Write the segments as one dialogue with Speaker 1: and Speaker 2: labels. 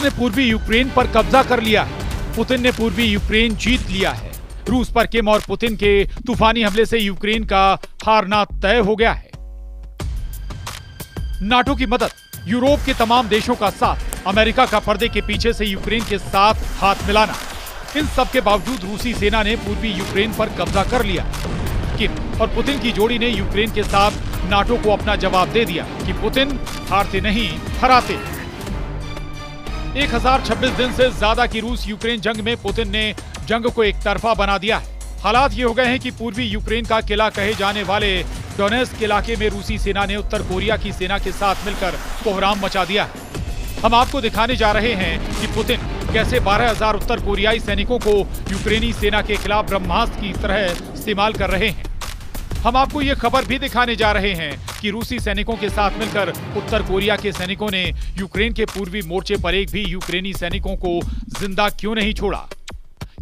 Speaker 1: ने पूर्वी यूक्रेन पर कब्जा कर लिया है। पुतिन ने पूर्वी यूक्रेन जीत लिया है। रूस पर किम और पुतिन के तूफानी हमले से यूक्रेन का हारना तय हो गया है। नाटो की मदद, यूरोप के तमाम देशों का साथ, अमेरिका का पर्दे के पीछे से यूक्रेन के साथ हाथ मिलाना, इन सब के बावजूद रूसी सेना ने पूर्वी यूक्रेन पर कब्जा कर लिया। किम और पुतिन की जोड़ी ने यूक्रेन के साथ नाटो को अपना जवाब दे दिया कि पुतिन हारते नहीं, हराते। 1026 दिन से ज्यादा की रूस यूक्रेन जंग में पुतिन ने जंग को एक तरफा बना दिया है। हालात ये हो गए हैं कि पूर्वी यूक्रेन का किला कहे जाने वाले डोनेस्क इलाके में रूसी सेना ने उत्तर कोरिया की सेना के साथ मिलकर कोहराम मचा दिया है। हम आपको दिखाने जा रहे हैं कि पुतिन कैसे 12,000 उत्तर कोरियाई सैनिकों को यूक्रेनी सेना के खिलाफ ब्रह्मास्त्र की तरह इस्तेमाल कर रहे हैं। हम आपको ये खबर भी दिखाने जा रहे हैं कि रूसी सैनिकों के साथ मिलकर उत्तर कोरिया के सैनिकों ने यूक्रेन के पूर्वी मोर्चे पर एक भी यूक्रेनी सैनिकों को जिंदा क्यों नहीं छोड़ा।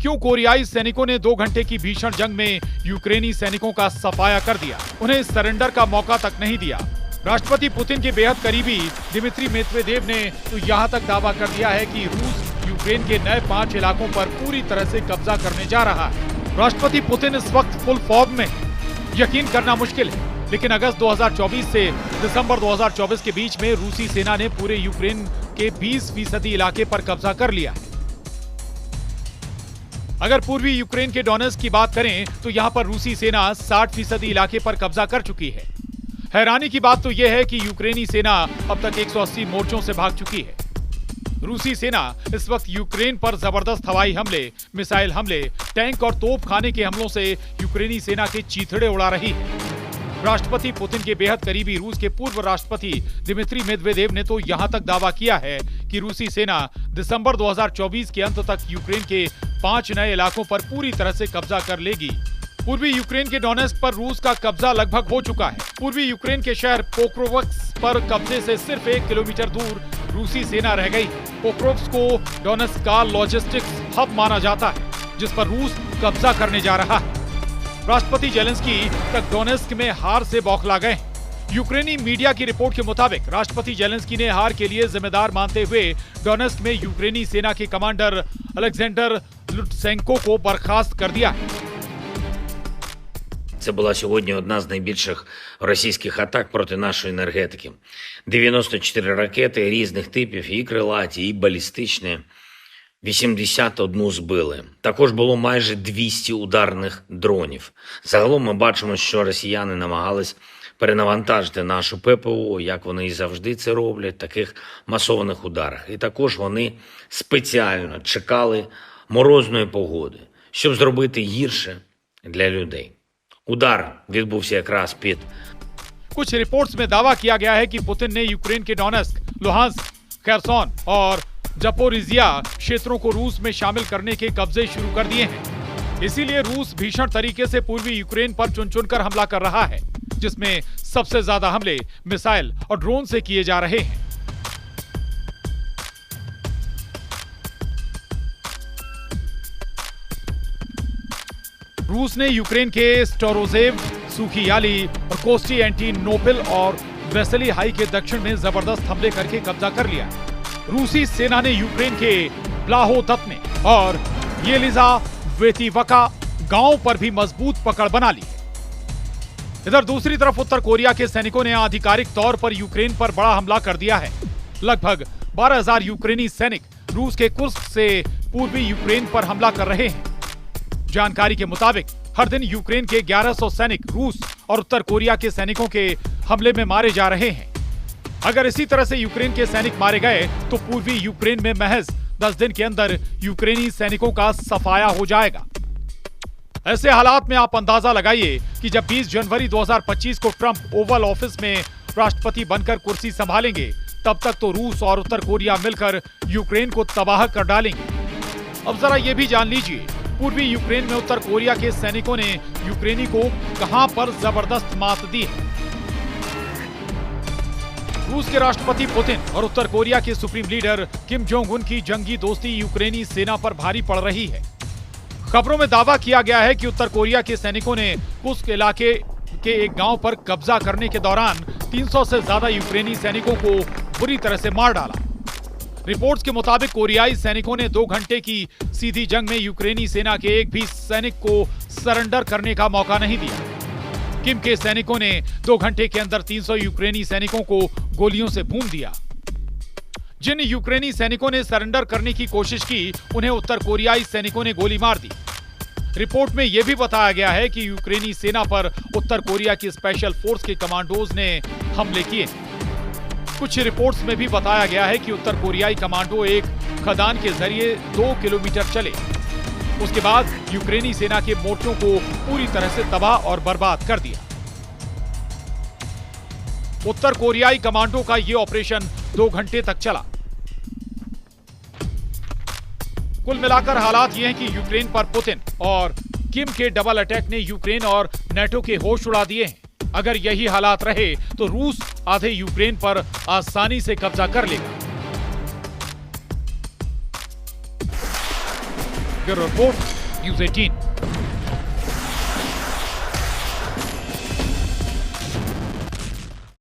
Speaker 1: क्यों कोरियाई सैनिकों ने 2 घंटे की भीषण जंग में यूक्रेनी सैनिकों का सफाया कर दिया, उन्हें सरेंडर का मौका तक नहीं दिया। राष्ट्रपति पुतिन के बेहद करीबी दिमित्री मेदवेदेव ने तो यहाँ तक दावा कर दिया है कि रूस यूक्रेन के नए 5 इलाकों पर पूरी तरह से कब्जा करने जा रहा है। राष्ट्रपति पुतिन इस वक्त फुल फॉर्म में, यकीन करना मुश्किल है, लेकिन अगस्त 2024 से दिसंबर 2024 के बीच में रूसी सेना ने पूरे यूक्रेन के 20% इलाके पर कब्जा कर लिया है। अगर पूर्वी यूक्रेन के डोनेस्क की बात करें तो यहां पर रूसी सेना 60% इलाके पर कब्जा कर चुकी है। हैरानी की बात तो यह है कि यूक्रेनी सेना अब तक 180 मोर्चों से भाग चुकी है। रूसी सेना इस वक्त यूक्रेन पर जबरदस्त हवाई हमले, मिसाइल हमले, टैंक और तोप खाने के हमलों से यूक्रेनी सेना के चीथड़े उड़ा रही है। राष्ट्रपति पुतिन के बेहद करीबी रूस के पूर्व राष्ट्रपति दिमित्री मेदवेदेव ने तो यहां तक दावा किया है कि रूसी सेना दिसंबर 2024 के अंत तक यूक्रेन के 5 नए इलाकों पर पूरी तरह से कब्जा कर लेगी। पूर्वी यूक्रेन के डोनेस्क पर रूस का कब्जा लगभग हो चुका है। पूर्वी यूक्रेन के शहर पोक्रोव्स्क पर कब्जे से सिर्फ 1 किलोमीटर दूर रूसी सेना रह गई। पोक्रोव्स्क को डोनेस्क का लॉजिस्टिक्स हब माना जाता है, जिस पर रूस कब्जा करने जा रहा है। राष्ट्रपति जेलेंस्की तक डोनेस्क में हार से बौखला गए। यूक्रेनी मीडिया की रिपोर्ट के मुताबिक राष्ट्रपति जेलेंस्की ने हार के लिए जिम्मेदार मानते हुए डोनेस्क में यूक्रेनी सेना के कमांडर अलेक्जेंडर लुटसेंको को बर्खास्त कर दिया।
Speaker 2: Це була сьогодні одна з найбільших російських атак проти нашої енергетики. 94 ракети різних типів, і крилаті, і балістичні. 81 збили. Також було майже 200 ударних дронів. Загалом ми бачимо, що росіяни намагались перенавантажити нашу ППО, як вони і завжди це роблять, в таких масованих ударах. І також вони спеціально чекали морозної погоди, щоб зробити гірше для людей. उदार відбувся якраз під.
Speaker 1: कुछ रिपोर्ट्स में दावा किया गया है कि पुतिन ने यूक्रेन के डोनेस्क, लुहांस्क, खेरसोन और जपोरिजिया क्षेत्रों को रूस में शामिल करने के कब्जे शुरू कर दिए हैं। इसीलिए रूस भीषण तरीके से पूर्वी यूक्रेन पर चुन चुनकर हमला कर रहा है, जिसमें सबसे ज्यादा हमले मिसाइल और ड्रोन से किए जा रहे हैं। रूस ने यूक्रेन के स्टोरोजेव, सुखियाली और कोस्टी एंटीनोपिल और वेसेली हाई के दक्षिण में जबरदस्त हमले करके कब्जा कर लिया। रूसी सेना ने यूक्रेन के ब्लाहोदत्ने और येलिजावेतिवका गांव पर भी मजबूत पकड़ बना ली। इधर दूसरी तरफ उत्तर कोरिया के सैनिकों ने आधिकारिक तौर पर यूक्रेन पर बड़ा हमला कर दिया है। लगभग 12,000 यूक्रेनी सैनिक रूस के कुर्स्क से पूर्वी यूक्रेन पर हमला कर रहे हैं। जानकारी के मुताबिक हर दिन यूक्रेन के 1100 सैनिक रूस और उत्तर कोरिया के सैनिकों के हमले में मारे जा रहे हैं। अगर इसी तरह से यूक्रेन के सैनिक मारे गए तो पूर्वी यूक्रेन में महज 10 दिन के अंदर यूक्रेनी सैनिकों का सफाया हो जाएगा। ऐसे हालात में आप अंदाजा लगाइए कि जब 20 जनवरी 2025 को ट्रंप ओवल ऑफिस में राष्ट्रपति बनकर कुर्सी संभालेंगे, तब तक तो रूस और उत्तर कोरिया मिलकर यूक्रेन को तबाह कर डालेंगे। अब जरा ये भी जान लीजिए, पूर्वी यूक्रेन में उत्तर कोरिया के सैनिकों ने यूक्रेनी को कहां पर जबरदस्त मात दी है। रूस के राष्ट्रपति पुतिन और उत्तर कोरिया के supreme leader Kim Jong Un की जंगी दोस्ती यूक्रेनी सेना पर भारी पड़ रही है। खबरों में दावा किया गया है कि उत्तर कोरिया के सैनिकों ने कुस्क इलाके के एक गांव पर कब्जा करने के दौरान 300 से ज्यादा यूक्रेनी सैनिकों को बुरी तरह से मार डाला। रिपोर्ट्स के मुताबिक कोरियाई सैनिकों ने 2 घंटे की सीधी जंग में यूक्रेनी सेना के एक भी सैनिक को सरेंडर करने का मौका नहीं दिया। किम के सैनिकों ने 2 घंटे के अंदर 300 यूक्रेनी सैनिकों को गोलियों से भून दिया। जिन यूक्रेनी सैनिकों ने सरेंडर करने की कोशिश की, उन्हें उत्तर कोरियाई सैनिकों ने गोली मार दी। रिपोर्ट में यह भी बताया गया है कि यूक्रेनी सेना पर उत्तर कोरिया की स्पेशल फोर्स के कमांडोज ने हमले किए। कुछ रिपोर्ट्स में भी बताया गया है कि उत्तर कोरियाई कमांडो एक खदान के जरिए 2 किलोमीटर चले। उसके बाद यूक्रेनी सेना के मोर्चों को पूरी तरह से तबाह और बर्बाद कर दिया। उत्तर कोरियाई कमांडो का यह ऑपरेशन 2 घंटे तक चला। कुल मिलाकर हालात ये हैं कि यूक्रेन पर पुतिन और किम के डबल अटैक ने यूक्रेन और नेटो के होश उड़ा दिए हैं। अगर यही हालात रहे तो रूस आधे यूक्रेन पर आसानी से कब्जा कर लेगा। Bureau report, news 18।